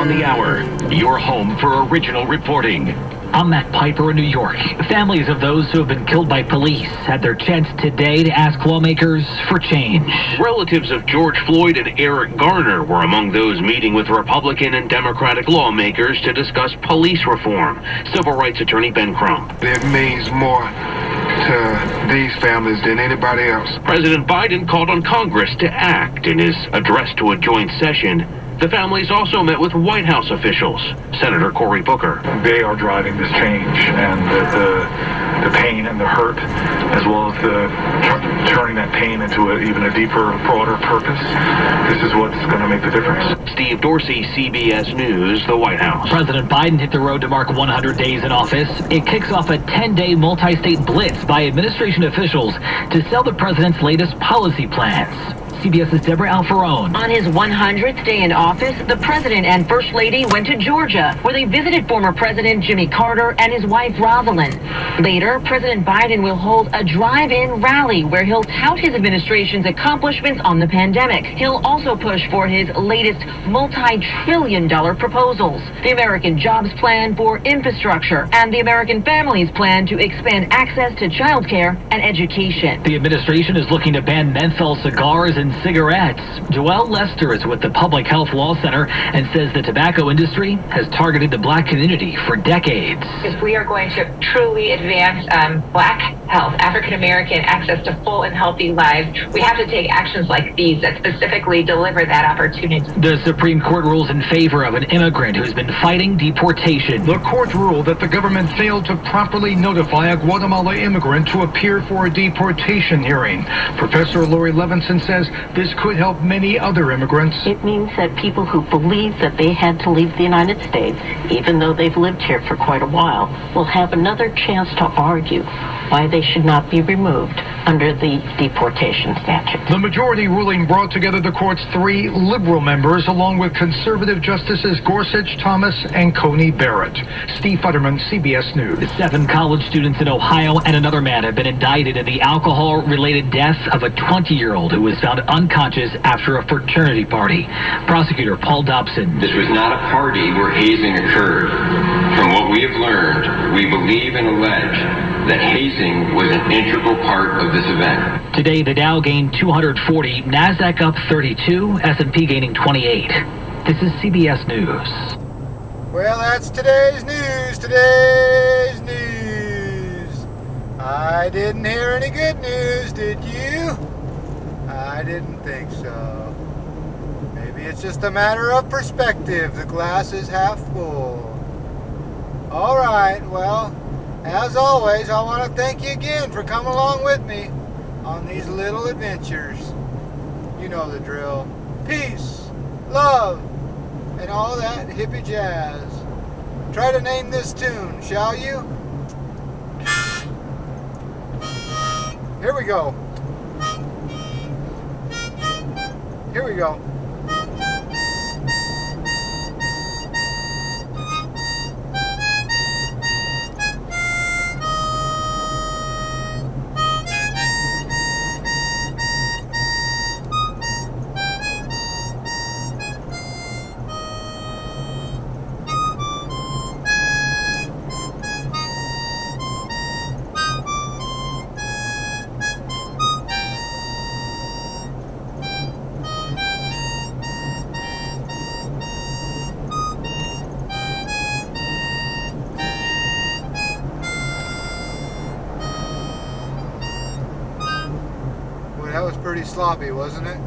on the Hour, your home for original reporting. I'm Matt Piper in New York. Families of those who have been killed by police had their chance today to ask lawmakers for change. Relatives of George Floyd and Eric Garner were among those meeting with Republican and Democratic lawmakers to discuss police reform. Civil rights attorney Ben Crump. It means more to these families than anybody else. President Biden called on Congress to act in his address to a joint session. The families also met with White House officials. Senator Cory Booker. They are driving this change, and the pain and the hurt, as well as the turning that pain into even a deeper, broader purpose. This is what's going to make the difference. Steve Dorsey, CBS News, the White House. President Biden hit the road to mark 100 days in office. It kicks off a 10-day multi-state blitz by administration officials to sell the president's latest policy plans. CBS's Deborah Alfarone. On his 100th day in office, the president and first lady went to Georgia, where they visited former President Jimmy Carter and his wife Rosalind. Later, President Biden will hold a drive-in rally where he'll tout his administration's accomplishments on the pandemic. He'll also push for his latest multi-trillion-dollar proposals, the American Jobs Plan for infrastructure and the American Families Plan to expand access to child care and education. The administration is looking to ban menthol cigars and cigarettes. Joelle Lester is with the Public Health Law Center and says the tobacco industry has targeted the black community for decades. If we are going to truly advance black health, African American access to full and healthy lives, we have to take actions like these that specifically deliver that opportunity. The Supreme Court rules in favor of an immigrant who's been fighting deportation. The court ruled that the government failed to properly notify a Guatemala immigrant to appear for a deportation hearing. Professor Lori Levinson says this could help many other immigrants. It means that people who believe that they had to leave the United States, even though they've lived here for quite a while, will have another chance to argue why they should not be removed under the deportation statute. The majority ruling brought together the court's 3 liberal members along with conservative justices Gorsuch, Thomas, and Coney Barrett. Steve Futterman, CBS News. 7 college students in Ohio and another man have been indicted in the alcohol-related death of a 20-year-old who was found unconscious after a fraternity party. Prosecutor Paul Dobson. This was not a party where hazing occurred. From what we have learned, we believe and allege that hazing was an integral part of this event. Today, the Dow gained 240, NASDAQ up 32, S&P gaining 28. This is CBS News. Well, that's today's news. Today's news. I didn't hear any good news, did you? I didn't think so. Maybe it's just a matter of perspective. The glass is half full. All right, well, as always, I want to thank you again for coming along with me on these little adventures. You know the drill. Peace, love, and all that hippie jazz. Try to name this tune, shall you? Here we go. Here we go. That was pretty sloppy, wasn't it?